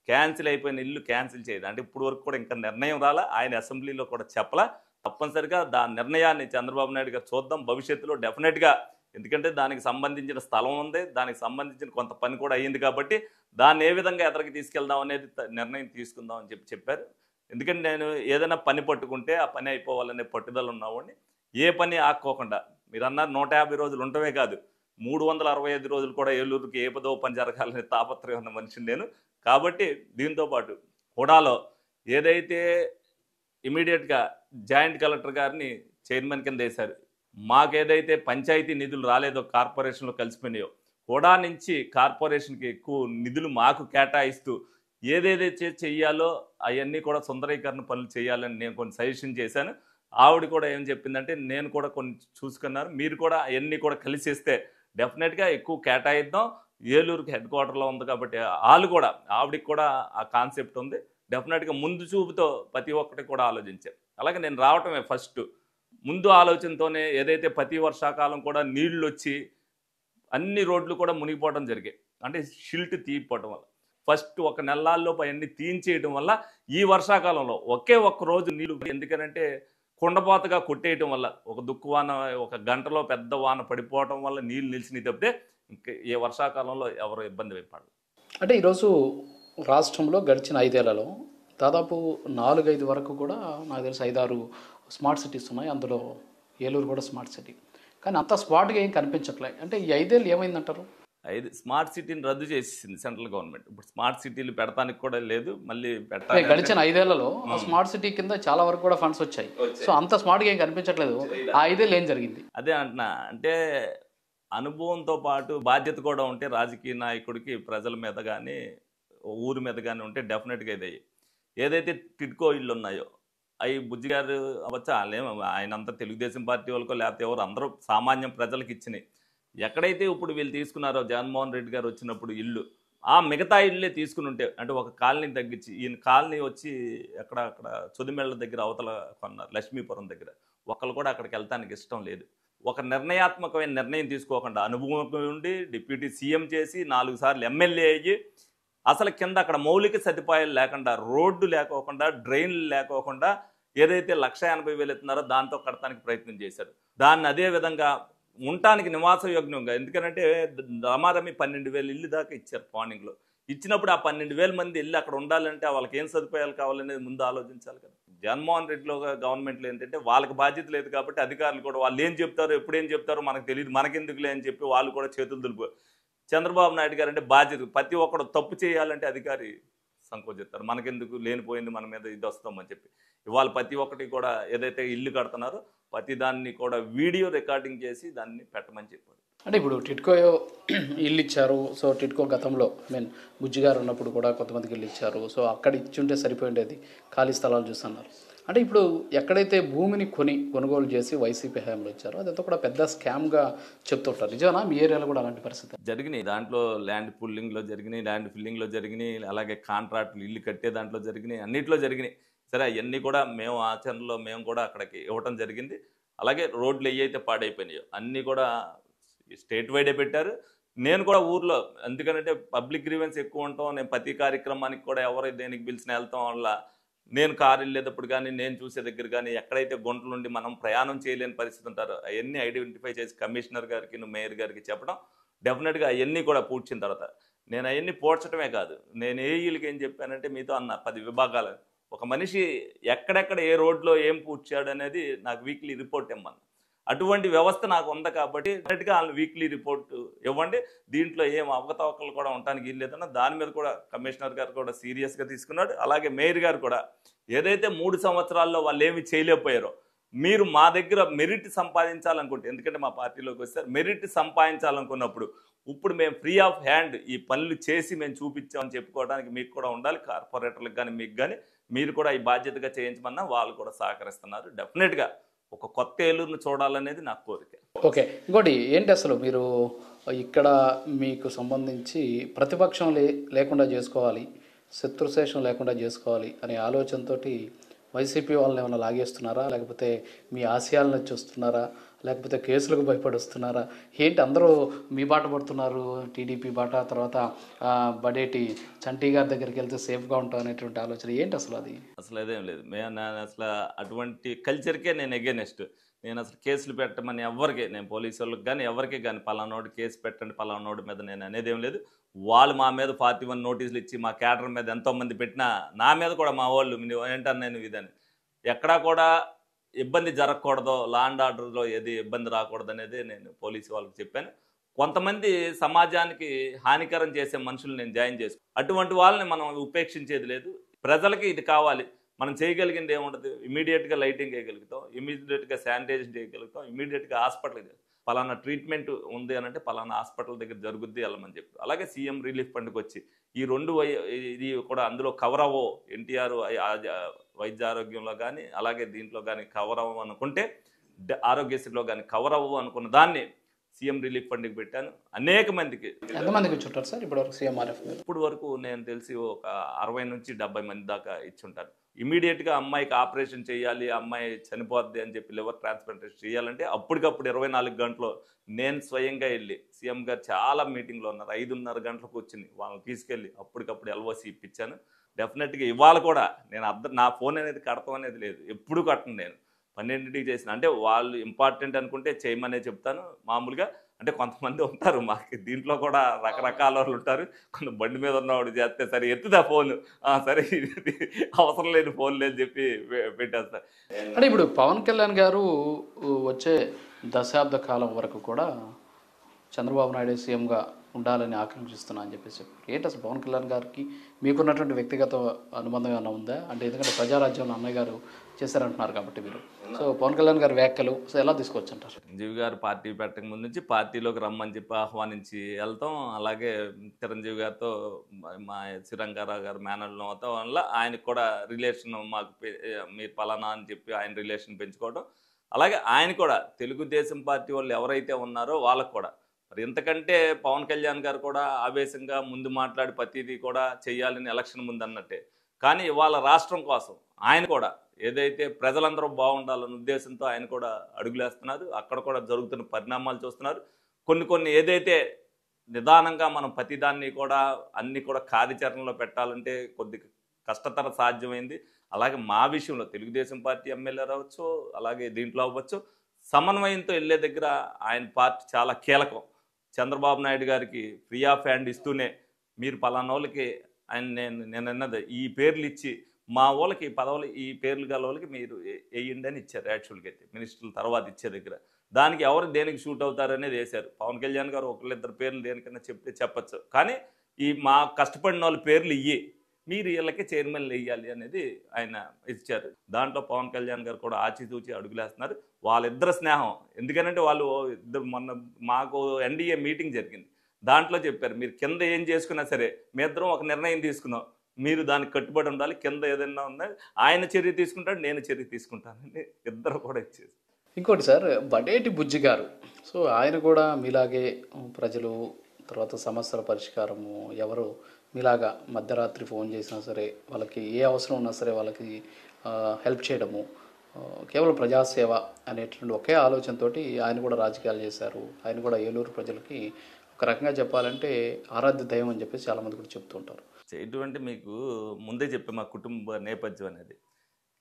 క్యాన్సిల్ అయిపోయిన ఇల్లు క్యాన్సిల్ చేయదు, అంటే ఇప్పుడు వరకు కూడా ఇంకా నిర్ణయం రాలా, ఆయన అసెంబ్లీలో కూడా చెప్పలా. తప్పనిసరిగా దాని నిర్ణయాన్ని చంద్రబాబు నాయుడు గారు చూద్దాం భవిష్యత్తులో డెఫినెట్గా. ఎందుకంటే దానికి సంబంధించిన స్థలం ఉంది, దానికి సంబంధించిన కొంత పని కూడా అయ్యింది కాబట్టి దాన్ని ఏ విధంగా ఎదరికి తీసుకెళ్దాం అనేది నిర్ణయం తీసుకుందాం అని చెప్పారు. ఎందుకంటే నేను ఏదైనా పని పట్టుకుంటే ఆ పని అయిపోవాలనే పట్టుదల ఉన్నవాడిని. ఏ పని ఆక్కోకుండా, మీరు అన్నారు 150 రోజులు ఉండటమే కాదు, 365 రోజులు కూడా ఏలూరుకి ఏ పదో పని జరగాలనే తాపత్రయం ఉన్న మనిషిని నేను. కాబట్టి దీంతోపాటు హుడాలో ఏదైతే ఇమీడియట్గా జాయింట్ కలెక్టర్ గారిని చైర్మన్ కింద వేశారు, మాకేదైతే పంచాయతీ నిధులు రాలేదో కార్పొరేషన్లో కలిసిపోయినాయో, హుడా నుంచి కార్పొరేషన్కి ఎక్కువ నిధులు మాకు కేటాయిస్తూ ఏదేదైతే చెయ్యాలో అవన్నీ కూడా సుందరీకరణ పనులు చేయాలని నేను కొన్ని సజెషన్ చేశాను. ఆవిడ కూడా ఏం చెప్పిందంటే, నేను కూడా కొన్ని చూసుకున్నాను, మీరు కూడా అవన్నీ కూడా కలిసిస్తే డెఫినెట్గా ఎక్కువ కేటాయిద్దాం, ఏలూరుకి హెడ్ క్వార్టర్లో ఉంది కాబట్టి వాళ్ళు కూడా, ఆవిడకి కూడా ఆ కాన్సెప్ట్ ఉంది, డెఫినెట్గా ముందు చూపుతో ప్రతి ఒక్కటి కూడా ఆలోచించారు. అలాగే నేను రావటమే ఫస్ట్ ముందు ఆలోచనతోనే ఏదైతే ప్రతి వర్షాకాలం కూడా నీళ్ళు వచ్చి అన్ని రోడ్లు కూడా మునిగిపోవడం జరిగాయి, అంటే షిల్ట్ తీయకపోవడం వల్ల ఫస్ట్ ఒక నెలల్లోపు అవన్నీ తీయించేయడం వల్ల ఈ వర్షాకాలంలో ఒకే ఒక్క రోజు నీళ్ళు, ఎందుకంటే కుండపోతగా కొట్టేయటం వల్ల ఒక దుక్కువాన ఒక గంటలో పెద్ద వాన పడిపోవటం వల్ల నీళ్ళు నిలిచినాయి తప్పితే ఇంకా ఏ వర్షాకాలంలో ఎవరు ఇబ్బంది పడదు. అంటే ఈరోజు రాష్ట్రంలో గడిచిన 5 ఏళ్లలో దాదాపు 4-5 వరకు కూడా నాకు తెలిసి 5-6 స్మార్ట్ సిటీస్ ఉన్నాయి, అందులో ఏలూరు కూడా స్మార్ట్ సిటీ. కానీ అంత స్మార్ట్గా ఏం కనిపించట్లేదు. అంటే ఈ 5 ఏళ్ళు ఏమైందంటారు? స్మార్ట్ సిటీని రద్దు చేసింది సెంట్రల్ గవర్నమెంట్. ఇప్పుడు స్మార్ట్ సిటీలు పెడతానికి కూడా లేదు, మళ్ళీ పెట్టాలి. గడిచిన 5 ఏళ్లలో స్మార్ట్ సిటీ కింద చాలా వరకు కూడా ఫండ్స్ వచ్చాయి. సో అంత స్మార్ట్గా ఏం కనిపించట్లేదు. ఆ 5 ఏళ్ళు ఏం జరిగింది? అదే అంటున్నా, అంటే అనుభవంతో పాటు బాధ్యత కూడా ఉంటే రాజకీయ నాయకుడికి ప్రజల మీద కానీ ఊరి మీద కానీ ఉంటే డెఫినెట్గా ఇది ఏదైతే టిడ్కో ఇళ్ళు ఉన్నాయో అవి బుజ్జి గారు అవ్వచ్చు, ఆయన అంతా తెలుగుదేశం పార్టీ వాళ్ళకో లేకపోతే ఎవరు అందరూ సామాన్య ప్రజలకు ఇచ్చినాయి. ఎక్కడైతే ఇప్పుడు వీళ్ళు తీసుకున్నారో జగన్మోహన్ రెడ్డి గారు వచ్చినప్పుడు ఇల్లు, ఆ మిగతా ఇళ్ళే తీసుకుని ఉంటే, అంటే ఒక కాలనీ తగ్గించి ఈయన కాలనీ వచ్చి అక్కడ చుదిమెళ్ళ దగ్గర అవతల కొన్నారు, లక్ష్మీపురం దగ్గర. ఒకళ్ళు కూడా అక్కడికి వెళ్తానికి ఇష్టం లేదు. ఒక నిర్ణయాత్మకమైన నిర్ణయం తీసుకోకుండా అనుభవం ఉండి డిప్యూటీ సీఎం చేసి 4 సార్లు ఎమ్మెల్యే అయ్యి అసలు కింద అక్కడ మౌలిక సదుపాయాలు లేకుండా, రోడ్డు లేకోకుండా, డ్రైన్లు లేకోకుండా ఏదైతే 1,80,000 ఇస్తున్నారో దాంతో కడటానికి ప్రయత్నం చేశారు. దాన్ని అదే విధంగా ఉండటానికి నివాసయోగ్యంగా, ఎందుకంటే రమారమి 12,000 ఇల్లు దాకా ఇచ్చారు మార్నింగ్లో. ఇచ్చినప్పుడు ఆ 12,000 మంది వెళ్ళి అక్కడ ఉండాలంటే వాళ్ళకి ఏం సదుపాయాలు కావాలనేది ముందు ఆలోచించాలి కదా. జగన్మోహన్ రెడ్డిలో గవర్నమెంట్లో ఏంటంటే వాళ్ళకి బాధ్యత లేదు కాబట్టి అధికారులు కూడా వాళ్ళు ఏం చెప్తారో ఎప్పుడేం చెప్తారో మనకు తెలియదు, మనకెందుకులే అని చెప్పి వాళ్ళు కూడా చేతులు దులుపు. చంద్రబాబు నాయుడు గారు అంటే బాధ్యత, ప్రతి ఒక్కడు తప్పు చేయాలంటే అధికారి సంకోచిస్తారు, మనకెందుకు లేనిపోయింది మన మీద ఇది వస్తామని చెప్పి. ఇవాళ ప్రతి ఒక్కటి కూడా ఏదైతే ఇల్లు కడుతున్నారో ప్రతి దాన్ని కూడా వీడియో రికార్డింగ్ చేసి దాన్ని పెట్టమని చెప్పారు. అంటే ఇప్పుడు టిడ్కో ఇల్లు ఇచ్చారు. సో టిడ్కో గతంలో బుజ్జి గారు ఉన్నప్పుడు కూడా కొంతమందికి ఇల్లు ఇచ్చారు. సో అక్కడ ఇచ్చుంటే సరిపోయిండేది, ఖాళీ స్థలాలు చూస్తున్నారు. అంటే ఇప్పుడు ఎక్కడైతే భూమిని కొనుగోలు చేసి వైసీపీ హయాంలో ఇచ్చారో అదంతా కూడా పెద్ద స్కామ్గా చెప్తుంటారు. నిజమా మీ ఏరియాలో కూడా అలాంటి పరిస్థితి జరిగినాయి? దాంట్లో ల్యాండ్ పుల్లింగ్లో జరిగినాయి, ల్యాండ్ ఫిల్లింగ్లో జరిగినాయి, అలాగే కాంట్రాక్టులు ఇల్లు కట్టే దాంట్లో జరిగినాయి, అన్నింటిలో జరిగినాయి. సరే, అవన్నీ కూడా మేము ఆచరణలో మేము కూడా అక్కడికి ఇవ్వటం జరిగింది. అలాగే రోడ్లు ఏవైతే పాడైపోయినాయో అన్నీ కూడా స్టేట్ వైడే పెట్టారు. నేను కూడా ఊర్లో, ఎందుకంటే పబ్లిక్ గ్రీవెన్స్ ఎక్కువ ఉంటాం, నేను ప్రతి కార్యక్రమానికి కూడా ఎవరు దేనికి పిలిచిన వెళ్తాం వల్ల నేను కారు వెళ్ళేటప్పుడు కానీ నేను చూసే దగ్గర కానీ ఎక్కడైతే గుంటలు నుండి మనం ప్రయాణం చేయలేని పరిస్థితి ఉంటారో అవన్నీ ఐడెంటిఫై చేసి కమిషనర్ గారికి మేయర్ గారికి చెప్పడం, డెఫినెట్గా అవన్నీ కూడా పూడ్చిన తర్వాత నేను అవన్నీ పూడ్చడమే కాదు, నేను ఏఈలకి ఏం చెప్పానంటే మీతో అన్న 10 విభాగాలు ఒక మనిషి ఎక్కడెక్కడ ఏ రోడ్లో ఏం పూడ్చాడు అనేది నాకు వీక్లీ రిపోర్ట్ ఇవ్వమని. అటువంటి వ్యవస్థ నాకు ఉంది కాబట్టి డెఫినెట్గా వాళ్ళు వీక్లీ రిపోర్ట్ ఇవ్వండి, దీంట్లో ఏం అవకతవకలు కూడా ఉండటానికి వీల్లేదన్న దాని మీద కూడా కమిషనర్ గారు కూడా సీరియస్గా తీసుకున్నాడు. అలాగే మేయర్ గారు కూడా ఏదైతే 3 సంవత్సరాల్లో వాళ్ళు ఏమి చేయలేకపోయారో, మీరు మా దగ్గర మెరిట్ సంపాదించాలనుకుంటే, ఎందుకంటే మా పార్టీలోకి వస్తారు, మెరిట్ సంపాదించాలనుకున్నప్పుడు ఇప్పుడు మేము ఫ్రీ ఆఫ్ హ్యాండ్ ఈ పనులు చేసి మేము చూపించామని చెప్పుకోవడానికి మీకు కూడా ఉండాలి. కార్పొరేటర్లకు కానీ మీకు కానీ మీరు కూడా ఈ బాధ్యతగా చేయించమన్నా వాళ్ళు కూడా సహకరిస్తున్నారు. డెఫినెట్గా ఒక కొత్త ఏలూరును చూడాలనేది నా కోరిక. ఓకే, ఇంకోటి ఏంటి, అసలు మీరు ఇక్కడ మీకు సంబంధించి ప్రతిపక్షం లేకుండా చేసుకోవాలి, శత్రుశేషం లేకుండా చేసుకోవాలి అనే ఆలోచనతో వైసీపీ వాళ్ళని ఏమైనా లాగేస్తున్నారా, లేకపోతే మీ ఆశయాలను చూస్తున్నారా, లేకపోతే కేసులకు భయపడుస్తున్నారా, ఏంటి అందరూ మీ బాట పడుతున్నారు, టీడీపీ బాట, తర్వాత బడేటి చంటి గారి దగ్గరికి వెళ్తే సేఫ్గా ఉంటాం అనేటువంటి ఆలోచన ఏంటి అసలు? అది అసలు అదేం లేదు. అసలు అటువంటి కల్చర్కే నేను ఎగెనెస్ట్. నేను అసలు కేసులు పెట్టమని ఎవరికి, నేను పోలీసు వాళ్ళకి కానీ ఎవరికి కానీ పలానోడు కేసు పెట్టండి పలానోడి మీద నేను అనేది ఏం లేదు. వాళ్ళు మా మీద 41 నోటీసులు ఇచ్చి మా క్యాడర్ మీద ఎంతోమంది పెట్టినా నా మీద కూడా మా వాళ్ళు ఏంటన్నా నేను ఇదని ఎక్కడా కూడా ఇబ్బంది జరగకూడదు, లా అండ్ ఆర్డర్లో ఏది ఇబ్బంది రాకూడదు అనేది నేను పోలీసు వాళ్ళకి చెప్పాను. కొంతమంది సమాజానికి హానికరం చేసే మనుషులు నేను జాయిన్ చేసుకో, అటువంటి వాళ్ళని మనం ఉపేక్షించేది లేదు. ప్రజలకి ఇది కావాలి, మనం చేయగలిగింది ఏముంటుంది, ఇమీడియట్గా లైటింగ్ చేయగలుగుతాం, ఇమీడియట్గా శానిటైజేషన్ చేయగలుగుతాం, ఇమీడియట్గా హాస్పిటల్కి పలానా ట్రీట్మెంట్ ఉంది అని అంటే పలానా హాస్పిటల్ దగ్గర జరుగుద్ది వెళ్ళమని చెప్పి. అలాగే సీఎం రిలీఫ్ ఫండ్కి వచ్చి ఈ 2 ఇది కూడా అందులో కవర్ అవ్వో, ఎన్టీఆర్ వైద్య ఆరోగ్యంలో కానీ అలాగే దీంట్లో కానీ కవర్ అవ్వ అనుకుంటే, ఆరోగ్యశ్రీలో కానీ కవర్ అవ్వవు అనుకున్న దాన్ని సీఎం రిలీఫ్ ఫండ్కి పెట్టాను. అనేక మందికి. ఎంతమందికి చుట్టారు సార్ ఇప్పటివరకు సీఎంఆర్ఎఫ్? ఇప్పుడు వరకు నేను తెలిసి ఒక 60 నుంచి 70 మంది దాకా ఇచ్చుంటారు. ఇమీడియట్గా అమ్మాయికి ఆపరేషన్ చేయాలి, అమ్మాయి చనిపోద్ది అని చెప్పి లివర్ ట్రాన్స్ప్లాంటేషన్ చేయాలంటే అప్పటికప్పుడు 24 గంటలు నేను స్వయంగా వెళ్ళి, సీఎం గారు చాలా మీటింగ్లో ఉన్నారు, 5:30 గంటలకు వచ్చింది, వాళ్ళని తీసుకెళ్ళి అప్పటికప్పుడు ఎల్ఓసి ఇప్పించాను. డెఫినెట్గా ఇవాళ కూడా నేను నా ఫోన్ అనేది కడతాం అనేది లేదు, ఎప్పుడు కట్టను. నేను 12ంటికి చేసిన, అంటే వాళ్ళు ఇంపార్టెంట్ అనుకుంటే చేయమనే చెప్తాను. మామూలుగా అంటే కొంతమంది ఉంటారు మాకు దీంట్లో కూడా రకరకాల వాళ్ళు ఉంటారు. కొన్ని బండి మీద ఉన్నవాడు చేస్తే సరే ఎత్తుదా ఫోన్, సరే అవసరం లేని ఫోన్ లేని చెప్పి పెట్టేస్తారు. అంటే ఇప్పుడు పవన్ కళ్యాణ్ గారు వచ్చే దశాబ్ద కాలం వరకు కూడా చంద్రబాబు నాయుడు సీఎంగా ఉండాలని ఆకాంక్షిస్తున్నా అని చెప్పేసి చెప్పారు. ఏంటి అసలు పవన్ కళ్యాణ్ గారికి మీకున్నటువంటి వ్యక్తిగత అనుబంధం ఏమైనా ఉందా? అంటే ఎందుకంటే ప్రజారాజ్యంలో అన్నయ్య గారు చేశారంటున్నారు కాబట్టి మీరు. సో పవన్ కళ్యాణ్ గారి వ్యాఖ్యలు సో ఎలా తీసుకోవచ్చు అంటారు? చిరంజీవి గారు పార్టీ పెట్టక ముందు నుంచి పార్టీలోకి రమ్మని చెప్పి ఆహ్వానించి వెళ్తాం. అలాగే చిరంజీవి గారితో మా శ్రీరంగారావు గారు మేనల్ని అవటం వల్ల ఆయనకు కూడా రిలేషన్ మాకు మీరు పలానా అని చెప్పి ఆయన రిలేషన్ పెంచుకోవడం. అలాగే ఆయన కూడా తెలుగుదేశం పార్టీ వాళ్ళు ఎవరైతే ఉన్నారో వాళ్ళకు కూడా మరి ఇంతకంటే పవన్ కళ్యాణ్ గారు కూడా ఆవేశంగా ముందు మాట్లాడి ప్రతిదీ కూడా చేయాలని ఎలక్షన్ ముందు అన్నట్టే. కానీ ఇవాళ రాష్ట్రం కోసం ఆయన కూడా ఏదైతే ప్రజలందరూ బాగుండాలన్న ఉద్దేశంతో ఆయన కూడా అడుగులేస్తున్నారు. అక్కడ కూడా జరుగుతున్న పరిణామాలు చూస్తున్నారు. కొన్ని ఏదైతే నిదానంగా మనం ప్రతిదాన్ని కూడా అన్ని కూడా కార్యాచరణలో పెట్టాలంటే కొద్దిగా కష్టతర సాధ్యమైంది. అలాగే మా విషయంలో తెలుగుదేశం పార్టీ ఎమ్మెల్యే రావచ్చు, అలాగే దీంట్లో అవ్వచ్చు, సమన్వయంతో వెళ్ళే దగ్గర ఆయన పార్టీ చాలా కీలకం. చంద్రబాబు నాయుడు గారికి ఫ్రీ ఆఫ్ హ్యాండ్ ఇస్తూనే మీరు పలానా వాళ్ళకి ఆయన నేను అన్నది ఈ పేర్లు ఇచ్చి మా వాళ్ళకి పదవులు ఈ పేర్లు గల వాళ్ళకి మీరు వేయండి అని ఇచ్చారు. యాక్చువల్గా అయితే మినిస్టర్ల తర్వాత ఇచ్చే దగ్గర దానికి ఎవరు దేనికి షూట్ అవుతారనేది వేశారు. పవన్ కళ్యాణ్ గారు ఒకళ్ళిద్దరు పేర్లు దేనికన్నా చెప్తే చెప్పచ్చు, కానీ ఈ మా కష్టపడిన వాళ్ళ పేర్లు ఇయ్యి మీరు వీళ్ళకి చైర్మన్లు వేయాలి అనేది ఆయన ఇచ్చారు. దాంట్లో పవన్ కళ్యాణ్ గారు కూడా ఆచితూచి అడుగులేస్తున్నారు. వాళ్ళిద్దరు స్నేహం ఎందుకనంటే వాళ్ళు ఇద్దరు మొన్న మాకు ఎన్డీఏ మీటింగ్ జరిగింది. దాంట్లో చెప్పారు మీరు కింద ఏం చేసుకున్నా సరే మీ ఇద్దరం ఒక నిర్ణయం తీసుకున్నాం, మీరు దానికి కట్టుబడి ఉండాలి, కింద ఏదైనా ఉందా ఆయన చర్య తీసుకుంటాడు నేను చర్య తీసుకుంటానని ఇద్దరు కూడా ఇచ్చేది. ఇంకోటి సార్, బడేటి బుజ్జి గారు సో ఆయన కూడా మీలాగే ప్రజలు తర్వాత సమస్యల పరిష్కారము ఎవరు మీలాగా మధ్యరాత్రి ఫోన్ చేసినా సరే వాళ్ళకి ఏ అవసరం ఉన్నా సరే వాళ్ళకి హెల్ప్ చేయడము, కేవలం ప్రజాసేవ అనేటువంటి ఒకే ఆలోచనతోటి ఆయన కూడా రాజకీయాలు చేశారు. ఆయన కూడా ఏలూరు ప్రజలకి ఒక రకంగా చెప్పాలంటే ఆరాధ్య దైవం అని చెప్పేసి చాలామంది కూడా చెప్తుంటారు. ఇటువంటి మీకు ముందే చెప్పే మా కుటుంబ నేపథ్యం అనేది.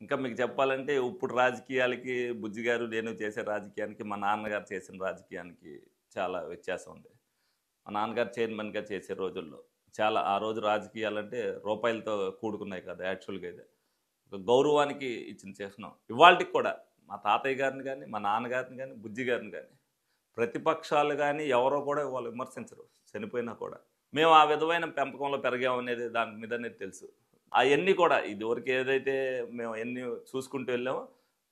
ఇంకా మీకు చెప్పాలంటే ఇప్పుడు రాజకీయాలకి బుజ్జి గారు నేను చేసే రాజకీయానికి మా నాన్నగారు చేసిన రాజకీయానికి చాలా వ్యత్యాసం ఉంది. మా నాన్నగారు చైర్మన్గా చేసే రోజుల్లో చాలా ఆ రోజు రాజకీయాలంటే రూపాయలతో కూడుకున్నాయి కదా. యాక్చువల్గా అయితే ఒక గౌరవానికి ఇచ్చిన చేసినాం. ఇవాళకి కూడా మా తాతయ్య గారిని కానీ మా నాన్నగారిని కానీ బుజ్జి గారిని కానీ ప్రతిపక్షాలు కానీ ఎవరో కూడా వాళ్ళు విమర్శించరు. చనిపోయినా కూడా మేము ఆ విధమైన పెంపకంలో పెరిగామనేది దాని మీదనే తెలుసు. అవన్నీ కూడా ఇదివరకు ఏదైతే మేము ఎన్ని చూసుకుంటూ వెళ్ళామో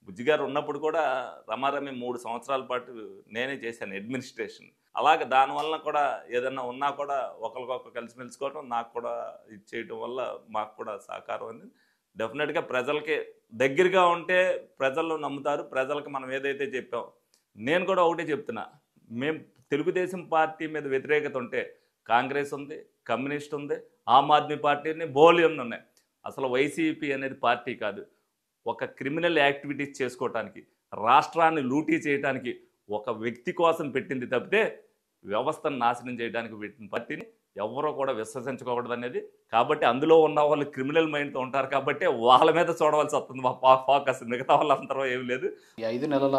బుజ్జిగారు ఉన్నప్పుడు కూడా రమారమి 3 సంవత్సరాల పాటు నేనే చేశాను అడ్మినిస్ట్రేషన్. అలాగే దానివల్ల కూడా ఏదన్నా ఉన్నా కూడా ఒకరికొకరు కలిసి మెలుసుకోవడం నాకు కూడా ఇచ్చేయటం వల్ల మాకు కూడా సహకారం అనేది డెఫినెట్గా ప్రజలకి దగ్గరగా ఉంటే ప్రజలు నమ్ముతారు. ప్రజలకు మనం ఏదైతే చెప్పాం నేను కూడా ఒకటే చెప్తున్నా, మేము తెలుగుదేశం పార్టీ మీద వ్యతిరేకత ఉంటే కాంగ్రెస్ ఉంది, కమ్యూనిస్ట్ ఉంది, ఆమ్ ఆద్మీ పార్టీని బోలియన్ ఉన్నాయి. అసలు వైసీపీ అనేది పార్టీ కాదు. ఒక క్రిమినల్ యాక్టివిటీస్ చేసుకోవటానికి రాష్ట్రాన్ని లూటీ చేయడానికి ఒక వ్యక్తి కోసం పెట్టింది తప్పితే వ్యవస్థను నాశనం చేయడానికి పెట్టిన పార్టీని ఎవరో కూడా విశ్వసించకూడదు అనేది. కాబట్టి అందులో ఉన్న వాళ్ళు క్రిమినల్ మైండ్తో ఉంటారు కాబట్టి వాళ్ళ మీద చూడవలసి వస్తుంది మా ఫోకస్. మిగతా వాళ్ళందరూ ఏమి లేదు. ఈ 5 నెలల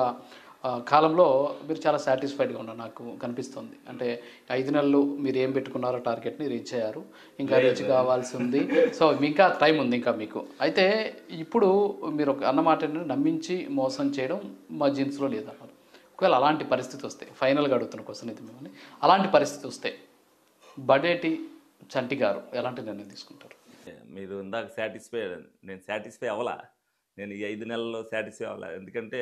కాలంలో మీరు చాలా సాటిస్ఫైడ్గా ఉన్నారు నాకు కనిపిస్తుంది. అంటే 5 నెలలు మీరు ఏం పెట్టుకున్నారో టార్గెట్ని రీచ్ అయ్యారు, ఇంకా రీచ్ కావాల్సి ఉంది. సో ఇంకా టైం ఉంది ఇంకా మీకు. అయితే ఇప్పుడు మీరు ఒక అన్నమాట నమ్మించి మోసం చేయడం మా జీన్స్లో లేదన్నారు. ఒకవేళ అలాంటి పరిస్థితి వస్తే, ఫైనల్గా అడుగుతున్న క్వశ్చన్ ఇది మిమ్మల్ని, అలాంటి పరిస్థితి వస్తే బడేటి చంటి గారు ఎలాంటి నిర్ణయం తీసుకుంటారు? మీరు ఇందాక నేను సాటిస్ఫై అవ్వలా. నేను ఈ 5 నెలల్లో సాటిస్ఫై అవ్వాలి. ఎందుకంటే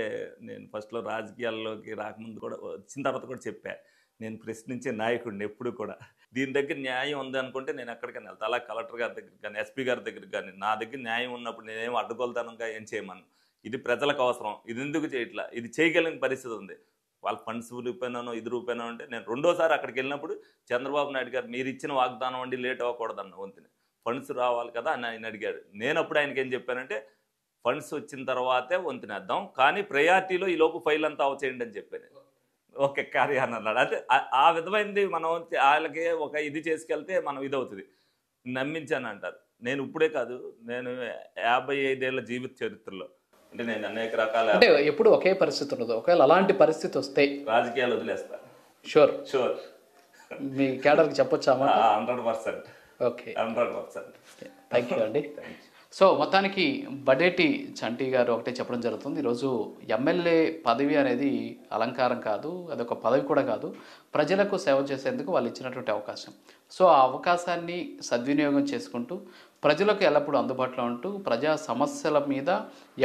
నేను ఫస్ట్లో రాజకీయాల్లోకి రాకముందు కూడా వచ్చిన తర్వాత కూడా చెప్పా, నేను ప్రశ్నించే నాయకుడిని ఎప్పుడు కూడా. దీని దగ్గర న్యాయం ఉంది అనుకుంటే నేను ఎక్కడికైనా వెళ్తాను. అలా కలెక్టర్ గారి దగ్గర కానీ ఎస్పీ గారి దగ్గర కానీ నా దగ్గర న్యాయం ఉన్నప్పుడు నేనేం అడ్డుకోలుతానుగా ఏం చేయమను. ఇది ప్రజలకు అవసరం, ఇది ఎందుకు చేయట్లా, ఇది చేయగలిగిన పరిస్థితి ఉంది. వాళ్ళ ఫండ్స్ రూపాయనో ఇది రూపాయనో అంటే నేను రెండోసారి అక్కడికి వెళ్ళినప్పుడు చంద్రబాబు నాయుడు గారు మీరు ఇచ్చిన వాగ్దానం అండి లేట్ అవ్వకూడదన్న వంతుని ఫండ్స్ రావాలి కదా అని ఆయన అడిగాడు. నేను అప్పుడు ఆయనకి ఏం చెప్పానంటే ఫండ్స్ వచ్చిన తర్వాతే వంతునేద్దాం, కానీ ప్రయారిటీలో ఈ లోపు ఫైల్ అంతా అవచేయండి అని చెప్పాను. ఓకే కార్యాన్ని అన్నాడు. అంటే ఆ విధమైనది మనం వాళ్ళకి ఒక ఇది చేసుకెళ్తే మనం ఇది అవుతుంది. నమ్మించాను అంటారు. నేను ఇప్పుడే కాదు, నేను 55 ఏళ్ల జీవిత చరిత్రలో అంటే నేను అనేక రకాల అంటే ఎప్పుడు ఒకే పరిస్థితి ఉండదు. ఒకవేళ అలాంటి పరిస్థితి వస్తే రాజకీయాలు వదిలేస్తా. షూర్ షూర్ మీ క్యాడర్కి చెప్పొచ్చామా? 100%. ఓకే 100%. థ్యాంక్ యూ అండి. సో మొత్తానికి బడేటి చంటి గారు ఒకటే చెప్పడం జరుగుతుంది. ఈరోజు ఎమ్మెల్యే పదవి అనేది అలంకారం కాదు, అదొక పదవి కూడా కాదు, ప్రజలకు సేవ చేసేందుకు వాళ్ళు ఇచ్చినటువంటి అవకాశం. సో ఆ అవకాశాన్ని సద్వినియోగం చేసుకుంటూ ప్రజలకు ఎల్లప్పుడూ అందుబాటులో ఉంటూ ప్రజా సమస్యల మీద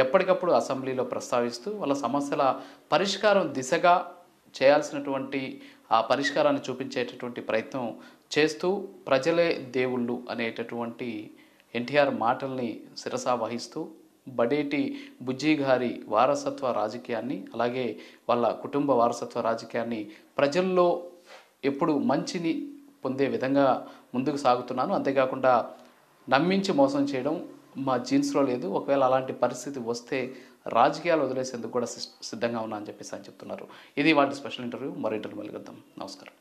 ఎప్పటికప్పుడు అసెంబ్లీలో ప్రస్తావిస్తూ వాళ్ళ సమస్యల పరిష్కారం దిశగా చేయాల్సినటువంటి ఆ పరిష్కారాన్ని చూపించేటటువంటి ప్రయత్నం చేస్తూ ప్రజలే దేవుళ్ళు అనేటటువంటి ఎన్టీఆర్ మాటల్ని శిరసా వహిస్తూ బడేటి బుజ్జి గారి వారసత్వ రాజకీయాన్ని, అలాగే వాళ్ళ కుటుంబ వారసత్వ రాజకీయాన్ని ప్రజల్లో ఎప్పుడు మంచిని పొందే విధంగా ముందుకు సాగుతున్నాను. అంతేకాకుండా నమ్మించి మోసం చేయడం మా జీన్స్లో లేదు. ఒకవేళ అలాంటి పరిస్థితి వస్తే రాజకీయాలు వదిలేసేందుకు కూడా సిద్ధంగా ఉన్నా అని చెప్పేసి ఆయన చెప్తున్నారు. ఇది వాటి స్పెషల్ ఇంటర్వ్యూ. మరో ఇంటర్వ్యూ కలుద్దాం. నమస్కారం.